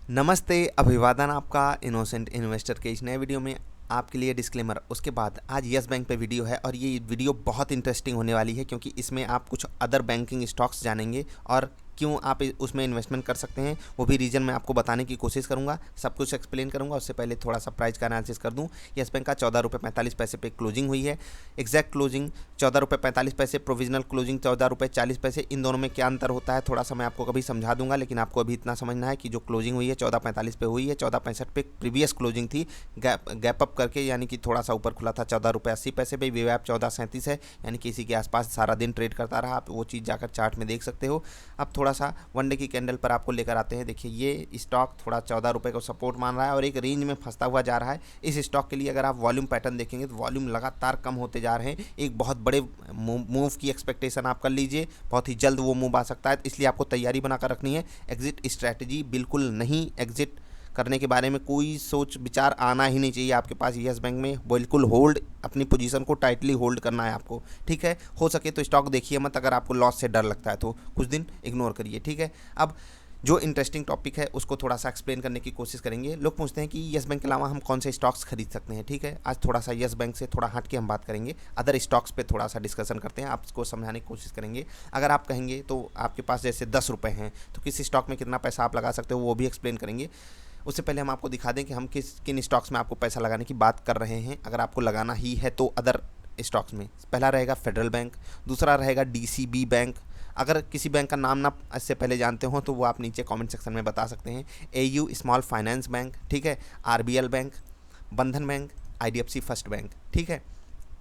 नमस्ते, अभिवादन आपका इनोसेंट इन्वेस्टर के इस नए वीडियो में। आपके लिए डिस्क्लेमर, उसके बाद आज यस बैंक पे वीडियो है और ये वीडियो बहुत इंटरेस्टिंग होने वाली है क्योंकि इसमें आप कुछ अदर बैंकिंग स्टॉक्स जानेंगे और क्यों आप उसमें इन्वेस्टमेंट कर सकते हैं, वो भी रीज़न मैं आपको बताने की कोशिश करूंगा, सब कुछ एक्सप्लेन करूंगा। उससे पहले थोड़ा सा प्राइस का एनालिसिस कर दूं। यस बैंक का 14 रुपये 45 पैसे पे क्लोजिंग हुई है। एग्जैक्ट क्लोजिंग 14 रुपये 45 पैसे, प्रोविजनल क्लोजिंग 14 रुपये 40 पैसे। इन दोनों में क्या अंतर होता है थोड़ा सा मैं आपको कभी समझा दूंगा, लेकिन आपको अभी इतना समझना है कि जो क्लोजिंग हुई है 14.45 पे हुई है। 14.65 पे प्रीवियस क्लोजिंग थी, गैप अप करके, यानी कि थोड़ा सा ऊपर खुला था 14 रुपये 80 पैसे पे। वीवैप 14.37 है, यानी कि इसी के आसपास सारा दिन ट्रेड करता रहा। आप वो चीज़ जाकर चार्ट में देख सकते हो। अब थोड़ा सा वन डे की कैंडल पर आपको लेकर आते हैं। देखिए ये स्टॉक थोड़ा 14 रुपये को सपोर्ट मान रहा है और एक रेंज में फंसता हुआ जा रहा है। इस स्टॉक के लिए अगर आप वॉल्यूम पैटर्न देखेंगे तो वॉल्यूम लगातार कम होते जा रहे हैं। एक बहुत बड़े मूव की एक्सपेक्टेशन आप कर लीजिए, बहुत ही जल्द वो मूव आ सकता है, इसलिए आपको तैयारी बनाकर रखनी है। एग्जिट स्ट्रैटेजी बिल्कुल नहीं, एग्जिट करने के बारे में कोई सोच विचार आना ही नहीं चाहिए आपके पास। यस बैंक में बिल्कुल होल्ड, अपनी पोजीशन को टाइटली होल्ड करना है आपको, ठीक है। हो सके तो स्टॉक देखिए मत, अगर आपको लॉस से डर लगता है तो कुछ दिन इग्नोर करिए, ठीक है। अब जो इंटरेस्टिंग टॉपिक है उसको थोड़ा सा एक्सप्लेन करने की कोशिश करेंगे। लोग पूछते हैं कि यस बैंक के अलावा हम कौन से स्टॉक्स खरीद सकते हैं, ठीक है। आज थोड़ा सा यस बैंक से थोड़ा हट के हम बात करेंगे, अदर स्टॉक्स पे थोड़ा सा डिस्कशन करते हैं, आपको समझाने की कोशिश करेंगे। अगर आप कहेंगे तो आपके पास जैसे 10 रुपये हैं तो किस स्टॉक में कितना पैसा आप लगा सकते हो वो भी एक्सप्लेन करेंगे। उससे पहले हम आपको दिखा दें कि हम किन स्टॉक्स में आपको पैसा लगाने की बात कर रहे हैं। अगर आपको लगाना ही है तो अदर स्टॉक्स में पहला रहेगा फेडरल बैंक, दूसरा रहेगा डीसीबी बैंक। अगर किसी बैंक का नाम ना इससे पहले जानते हो तो वो आप नीचे कमेंट सेक्शन में बता सकते हैं। एयू स्मॉल फाइनेंस बैंक, ठीक है। आरबीएल बैंक, बंधन बैंक, आईडीएफसी फर्स्ट बैंक, ठीक है।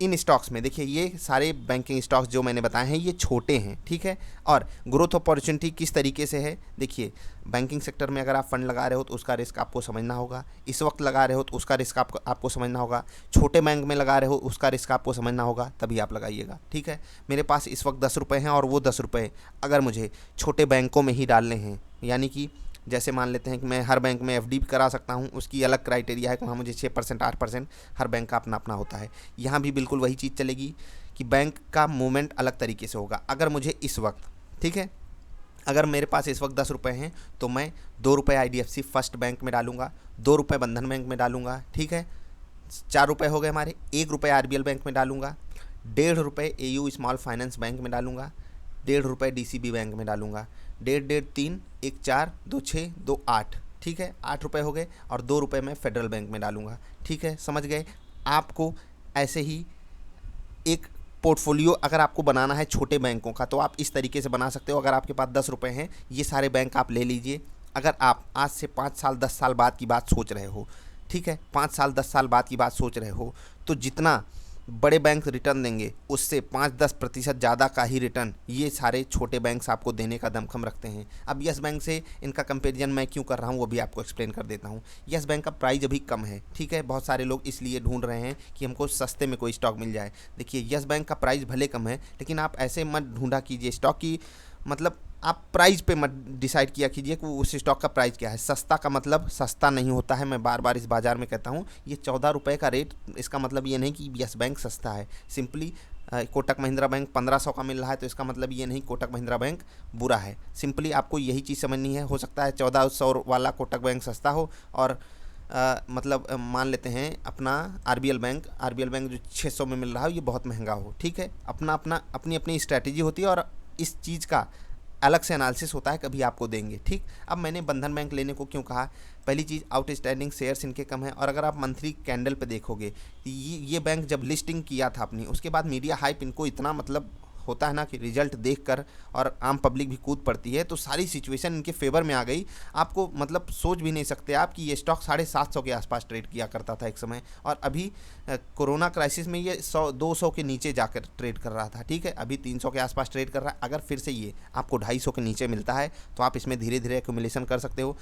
इन स्टॉक्स में देखिए ये सारे बैंकिंग स्टॉक्स जो मैंने बताए हैं ये छोटे हैं, ठीक है। और ग्रोथ अपॉर्चुनिटी किस तरीके से है, देखिए बैंकिंग सेक्टर में अगर आप फंड लगा रहे हो तो उसका रिस्क आपको समझना होगा। इस वक्त लगा रहे हो तो उसका रिस्क आपको समझना होगा। छोटे बैंक में लगा रहे हो उसका रिस्क आपको समझना होगा, तभी आप लगाइएगा, ठीक है। मेरे पास इस वक्त 10 रुपये हैं और वो 10 रुपये अगर मुझे छोटे बैंकों में ही डालने हैं, यानी कि जैसे मान लेते हैं कि मैं हर बैंक में एफडी करा सकता हूँ, उसकी अलग क्राइटेरिया है कि वहाँ मुझे 6% 8%, हर बैंक का अपना अपना होता है। यहाँ भी बिल्कुल वही चीज़ चलेगी कि बैंक का मूवमेंट अलग तरीके से होगा। अगर मुझे इस वक्त, ठीक है, अगर मेरे पास इस वक्त 10 रुपये हैं तो मैं 2 रुपये आईडीएफसी फर्स्ट बैंक में डालूंगा, 2 रुपये बंधन बैंक में डालूंगा, ठीक है। 4 रुपये हो गए हमारे। 1 रुपये आरबीएल बैंक में डालूंगा, 1.5 रुपये एयू स्मॉल फाइनेंस बैंक में डालूंगा, 1.5 रुपये डीसीबी बैंक में डालूंगा। 1.5 3 1 4 2 6 2 8, ठीक है। 8 रुपये हो गए और 2 रुपये मैं फेडरल बैंक में डालूंगा, ठीक है। समझ गए। आपको ऐसे ही एक पोर्टफोलियो अगर आपको बनाना है छोटे बैंकों का तो आप इस तरीके से बना सकते हो। अगर आपके पास 10 रुपये हैं, ये सारे बैंक आप ले लीजिए। अगर आप आज से 5 साल 10 साल बाद की बात सोच रहे हो, ठीक है, 5 साल 10 साल बाद की बात सोच रहे हो, तो जितना बड़े बैंक रिटर्न देंगे उससे 5-10% ज़्यादा का ही रिटर्न ये सारे छोटे बैंक्स आपको देने का दमखम रखते हैं। अब यस बैंक से इनका कंपैरिजन मैं क्यों कर रहा हूँ वो भी आपको एक्सप्लेन कर देता हूँ। यस बैंक का प्राइस अभी कम है, ठीक है। बहुत सारे लोग इसलिए ढूंढ रहे हैं कि हमको सस्ते में कोई स्टॉक मिल जाए। देखिए यस बैंक का प्राइस भले कम है, लेकिन आप ऐसे मत ढूंढा कीजिए स्टॉक की, मतलब आप प्राइस पे मत डिसाइड किया कीजिए कि उस स्टॉक का प्राइस क्या है। सस्ता का मतलब सस्ता नहीं होता है, मैं बार बार इस बाज़ार में कहता हूँ। ये 14 रुपये का रेट, इसका मतलब ये नहीं कि यस बैंक सस्ता है। सिंपली कोटक महिंद्रा बैंक 1500 का मिल रहा है तो इसका मतलब ये नहीं कोटक महिंद्रा बैंक बुरा है। सिंपली आपको यही चीज़ समझनी है। हो सकता है 1400 वाला कोटक बैंक सस्ता हो और मतलब मान लेते हैं अपना आरबीएल बैंक जो 600 में मिल रहा हो ये बहुत महंगा हो, ठीक है। अपनी अपनी स्ट्रैटेजी होती है और इस चीज़ का अलग से एनालिसिस होता है, कभी आपको देंगे, ठीक। अब मैंने बंधन बैंक लेने को क्यों कहा, पहली चीज़ आउटस्टैंडिंग शेयर्स इनके कम है और अगर आप मंथली कैंडल पे देखोगे ये बैंक जब लिस्टिंग किया था अपनी, उसके बाद मीडिया हाइप इनको इतना मतलब होता है ना कि रिजल्ट देखकर और आम पब्लिक भी कूद पड़ती है, तो सारी सिचुएशन इनके फेवर में आ गई। आपको मतलब सोच भी नहीं सकते आप कि ये स्टॉक 750 के आसपास ट्रेड किया करता था एक समय, और अभी कोरोना क्राइसिस में ये 100-200 के नीचे जाकर ट्रेड कर रहा था, ठीक है। अभी 300 के आसपास ट्रेड कर रहा है। अगर फिर से ये आपको 250 के नीचे मिलता है तो आप इसमें धीरे धीरे एक्यूमुलेशन कर सकते हो।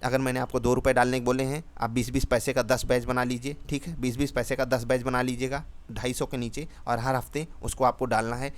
अगर मैंने आपको 2 रुपये डालने के बोले हैं, आप 20-20 पैसे का 10 बैच बना लीजिए, ठीक है। 20-20 पैसे का 10 बैच बना लीजिएगा 250 के नीचे, और हर हफ्ते उसको आपको डालना है।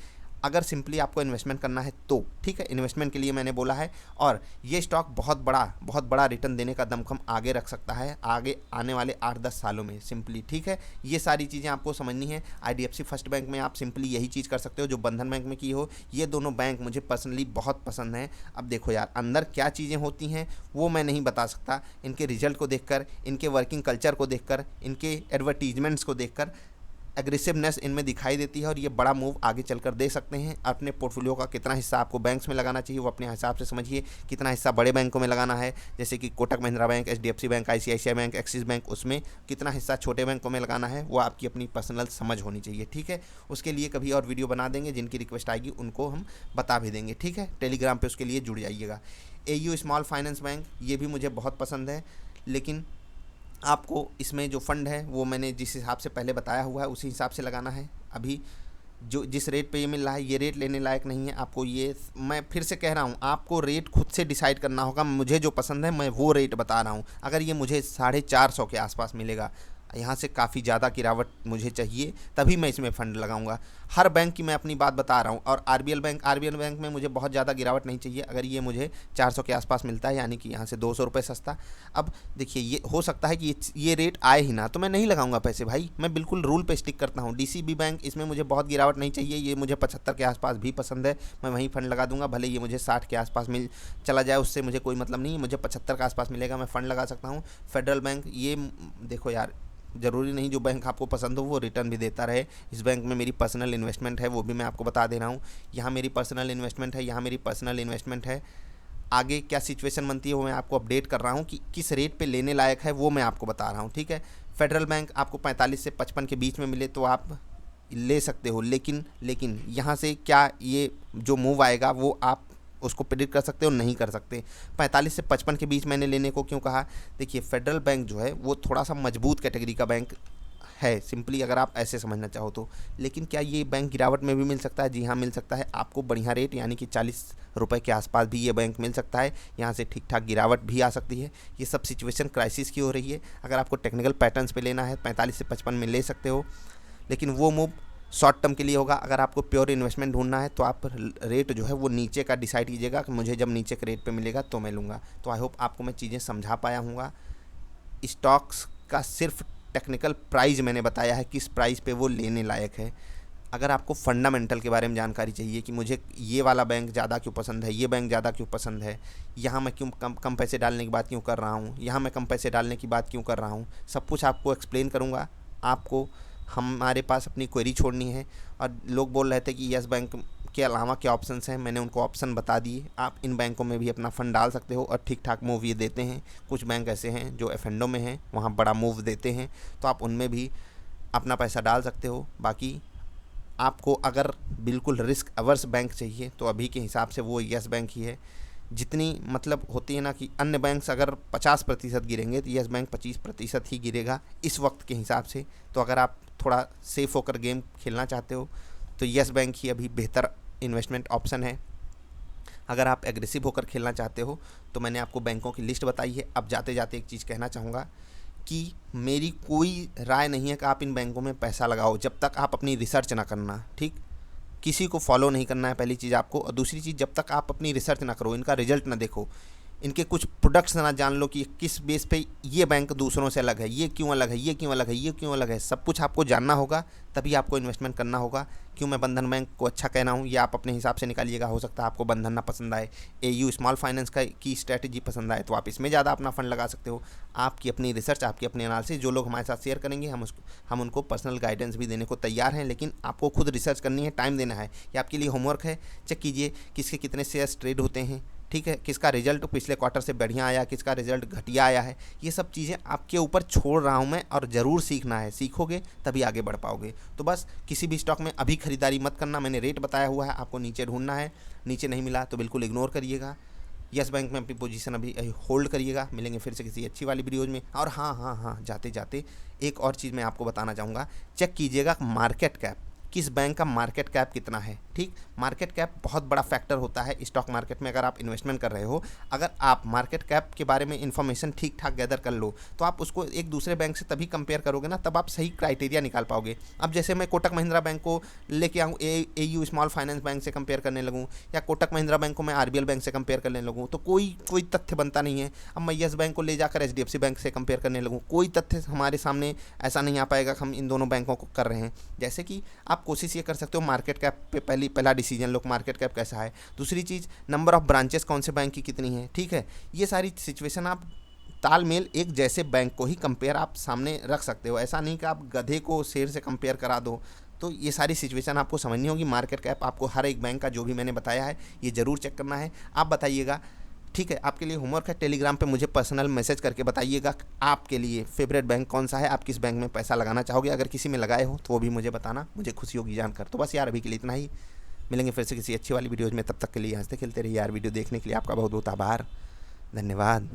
अगर सिंपली आपको इन्वेस्टमेंट करना है तो ठीक है, इन्वेस्टमेंट के लिए मैंने बोला है। और ये स्टॉक बहुत बड़ा रिटर्न देने का दमखम आगे रख सकता है आगे आने वाले 8-10 सालों में सिंपली, ठीक है। ये सारी चीज़ें आपको समझनी है। IDFC फर्स्ट बैंक में आप सिंपली यही चीज़ कर सकते हो जो बंधन बैंक में की हो। ये दोनों बैंक मुझे पर्सनली बहुत पसंद हैं। अब देखो यार, अंदर क्या चीज़ें होती हैं वो मैं नहीं बता सकता, इनके रिजल्ट को देखकर, इनके वर्किंग कल्चर को देखकर, इनके एडवर्टीजमेंट्स को देखकर एग्रेसिवनेस इनमें दिखाई देती है और ये बड़ा मूव आगे चलकर दे सकते हैं। अपने पोर्टफोलियो का कितना हिस्सा आपको बैंक्स में लगाना चाहिए वो अपने हिसाब से समझिए, कितना हिस्सा बड़े बैंकों में लगाना है जैसे कि Kotak Mahindra bank, HDFC bank, ICICI bank, axis bank, उसमें कितना हिस्सा छोटे बैंकों में लगाना है वो आपकी अपनी पर्सनल समझ होनी चाहिए, ठीक है। उसके लिए कभी और वीडियो बना देंगे, जिनकी रिक्वेस्ट आएगी उनको हम बता भी देंगे, ठीक है। टेलीग्राम पर उसके लिए जुड़ जाइएगा। AU स्मॉल फाइनेंस बैंक, ये भी मुझे बहुत पसंद है, लेकिन आपको इसमें जो फ़ंड है वो मैंने जिस हिसाब से पहले बताया हुआ है उसी हिसाब से लगाना है। अभी जो जिस रेट पे ये मिल रहा है ये रेट लेने लायक नहीं है। आपको ये, मैं फिर से कह रहा हूँ, आपको रेट खुद से डिसाइड करना होगा। मुझे जो पसंद है मैं वो रेट बता रहा हूँ। अगर ये मुझे 450 के आसपास मिलेगा, यहाँ से काफ़ी ज़्यादा गिरावट मुझे चाहिए, तभी मैं इसमें फ़ंड लगाऊंगा। हर बैंक की मैं अपनी बात बता रहा हूँ। और आरबीएल बैंक में मुझे बहुत ज़्यादा गिरावट नहीं चाहिए। अगर ये मुझे 400 के आसपास मिलता है, यानी कि यहाँ से 200 रुपये सस्ता। अब देखिए, ये हो सकता है कि ये रेट आए ही ना, तो मैं नहीं लगाऊंगा पैसे भाई। मैं बिल्कुल रूल पे स्टिक करता हूँ। DCB बैंक, इसमें मुझे बहुत गिरावट नहीं चाहिए, ये मुझे 75 के आसपास भी पसंद है, मैं वहीं फ़ंड लगा दूंगा। भले ये मुझे 60 के आसपास मिल चला जाए, उससे मुझे कोई मतलब नहीं है, मुझे 75 के आसपास मिलेगा, मैं फ़ंड लगा सकता हूँ। फेडरल बैंक, ये देखो यार, ज़रूरी नहीं जो बैंक आपको पसंद हो वो रिटर्न भी देता रहे। इस बैंक में मेरी पर्सनल इन्वेस्टमेंट है, वो भी मैं आपको बता दे रहा हूँ। यहाँ मेरी पर्सनल इन्वेस्टमेंट है, यहाँ मेरी पर्सनल इन्वेस्टमेंट है। आगे क्या सिचुएशन बनती है वो मैं आपको अपडेट कर रहा हूँ कि किस रेट पे लेने लायक है, वो मैं आपको बता रहा हूँ, ठीक है। फेडरल बैंक आपको 45 से 55 के बीच में मिले तो आप ले सकते हो, लेकिन यहाँ से क्या ये जो मूव आएगा वो आप उसको प्रेडिक्ट कर सकते हो? नहीं कर सकते। 45 से 55 के बीच मैंने लेने को क्यों कहा? देखिए, फेडरल बैंक जो है वो थोड़ा सा मजबूत कैटेगरी का बैंक है, सिंपली अगर आप ऐसे समझना चाहो तो। लेकिन क्या ये बैंक गिरावट में भी मिल सकता है? जी हाँ, मिल सकता है। आपको बढ़िया रेट यानी कि 40 रुपये के आसपास भी ये बैंक मिल सकता है। यहाँ से ठीक ठाक गिरावट भी आ सकती है। ये सब सिचुएशन क्राइसिस की हो रही है। अगर आपको टेक्निकल पैटर्न्स पे लेना है 45 से 55 में ले सकते हो, लेकिन वो मूव शॉर्ट टर्म के लिए होगा। अगर आपको प्योर इन्वेस्टमेंट ढूंढना है तो आप रेट जो है वो नीचे का डिसाइड कीजिएगा कि मुझे जब नीचे के रेट पे मिलेगा तो मैं लूँगा। तो आई होप आपको मैं चीज़ें समझा पाया हूँगा। स्टॉक्स का सिर्फ टेक्निकल प्राइस मैंने बताया है, किस प्राइस पे वो लेने लायक है। अगर आपको फंडामेंटल के बारे में जानकारी चाहिए कि मुझे ये वाला बैंक ज़्यादा क्यों पसंद है, ये बैंक ज़्यादा क्यों पसंद है, यहाँ मैं क्यों कम पैसे डालने की बात क्यों कर रहा हूँ, यहाँ मैं कम पैसे डालने की बात क्यों कर रहा हूँ, सब कुछ आपको एक्सप्लेन करूँगा। आपको हमारे पास अपनी क्वेरी छोड़नी है। और लोग बोल रहे थे कि यस बैंक के अलावा क्या ऑप्शंस हैं, मैंने उनको ऑप्शन बता दिए। आप इन बैंकों में भी अपना फ़ंड डाल सकते हो और ठीक ठाक मूव ये देते हैं। कुछ बैंक ऐसे हैं जो एफएनडो में हैं, वहाँ बड़ा मूव देते हैं, तो आप उनमें भी अपना पैसा डाल सकते हो। बाकी आपको अगर बिल्कुल रिस्क अवर्स बैंक चाहिए तो अभी के हिसाब से वो यस बैंक ही है। जितनी मतलब होती है ना कि अन्य बैंक्स अगर 50% गिरेंगे तो यस बैंक 25% ही गिरेगा इस वक्त के हिसाब से। तो अगर आप थोड़ा सेफ होकर गेम खेलना चाहते हो तो यस बैंक ही अभी बेहतर इन्वेस्टमेंट ऑप्शन है। अगर आप एग्रेसिव होकर खेलना चाहते हो तो मैंने आपको बैंकों की लिस्ट बताई है। अब जाते जाते एक चीज़ कहना चाहूँगा कि मेरी कोई राय नहीं है कि आप इन बैंकों में पैसा लगाओ जब तक आप अपनी रिसर्च ना करना, ठीक। किसी को फॉलो नहीं करना है, पहली चीज़ आपको। और दूसरी चीज़, जब तक आप अपनी रिसर्च ना करो, इनका रिजल्ट ना देखो, इनके कुछ प्रोडक्ट्स ना जान लो कि किस बेस पे ये बैंक दूसरों से अलग है, ये क्यों अलग है, ये क्यों अलग है, ये क्यों अलग है, सब कुछ आपको जानना होगा, तभी आपको इन्वेस्टमेंट करना होगा। क्यों मैं बंधन बैंक को अच्छा कहना हूँ ये आप अपने हिसाब से निकालिएगा। हो सकता है आपको बंधन ना पसंद आए, AU स्मॉल फाइनेंस की स्ट्रैटेजी पसंद आए तो आप इसमें ज़्यादा अपना फंड लगा सकते हो। आपकी अपनी रिसर्च, आपकी अपनी एनालिसिस, जो लोग हमारे साथ शेयर करेंगे हम उनको पर्सनल गाइडेंस भी देने को तैयार हैं, लेकिन आपको खुद रिसर्च करनी है, टाइम देना है। ये आपके लिए होमवर्क है। चेक कीजिए किसके कितने शेयर्स ट्रेड होते हैं, ठीक है, किसका रिजल्ट पिछले क्वार्टर से बढ़िया आया, किसका रिजल्ट घटिया आया है। ये सब चीज़ें आपके ऊपर छोड़ रहा हूँ मैं, और ज़रूर सीखना है। सीखोगे तभी आगे बढ़ पाओगे। तो बस किसी भी स्टॉक में अभी खरीदारी मत करना। मैंने रेट बताया हुआ है, आपको नीचे ढूंढना है। नीचे नहीं मिला तो बिल्कुल इग्नोर करिएगा। यस बैंक में अपनी पोजीशन अभी होल्ड करिएगा। मिलेंगे फिर से किसी अच्छी वाली वीडियोज़ में। और हाँ, जाते जाते एक और चीज़ मैं आपको बताना चाहूँगा, चेक कीजिएगा मार्केट कैप। किस बैंक का मार्केट कैप कितना है। ठीक, मार्केट कैप बहुत बड़ा फैक्टर होता है स्टॉक मार्केट में। अगर आप इन्वेस्टमेंट कर रहे हो, अगर आप मार्केट कैप के बारे में इन्फॉर्मेशन ठीक ठाक गैदर कर लो तो आप उसको एक दूसरे बैंक से तभी कंपेयर करोगे ना, तब आप सही क्राइटेरिया निकाल पाओगे। अब जैसे मैं कोटक महिंद्रा बैंक को लेके आऊँ AU स्मॉल फाइनेंस बैंक से कंपेयर करने लगूँ, या कोटक महिंद्रा बैंक को मैं RBL बैंक से कंपेयर करने लगूँ, तो कोई तथ्य बनता नहीं है। अब मैं यस बैंक को ले जाकर HDFC बैंक से कंपेयर करने लगूँ, कोई तथ्य हमारे सामने ऐसा नहीं आ पाएगा कि हम इन दोनों बैंकों को कर रहे हैं। जैसे कि आप कोशिश ये कर सकते हो, मार्केट कैप पे पहला डिसीजन लो, मार्केट कैप कैसा है। दूसरी चीज़, नंबर ऑफ ब्रांचेस कौन से बैंक की कितनी है। ठीक है, ये सारी सिचुएशन आप तालमेल एक जैसे बैंक को ही कंपेयर आप सामने रख सकते हो। ऐसा नहीं कि आप गधे को शेर से कंपेयर करा दो। तो ये सारी सिचुएशन आपको समझनी होगी। मार्केट कैप आपको हर एक बैंक का जो भी मैंने बताया है ये ज़रूर चेक करना है। आप बताइएगा, ठीक है, आपके लिए होमवर्क है, टेलीग्राम पे मुझे पर्सनल मैसेज करके बताइएगा आपके लिए फेवरेट बैंक कौन सा है, आप किस बैंक में पैसा लगाना चाहोगे। अगर किसी में लगाए हो तो वो भी मुझे बताना, मुझे खुशी होगी जानकर। तो बस यार, अभी के लिए इतना ही। मिलेंगे फिर से किसी अच्छी वाली वीडियोज़ में, तब तक के लिए हंसते खेलते रहिए यार। वीडियो देखने के लिए आपका बहुत बहुत आभार, धन्यवाद।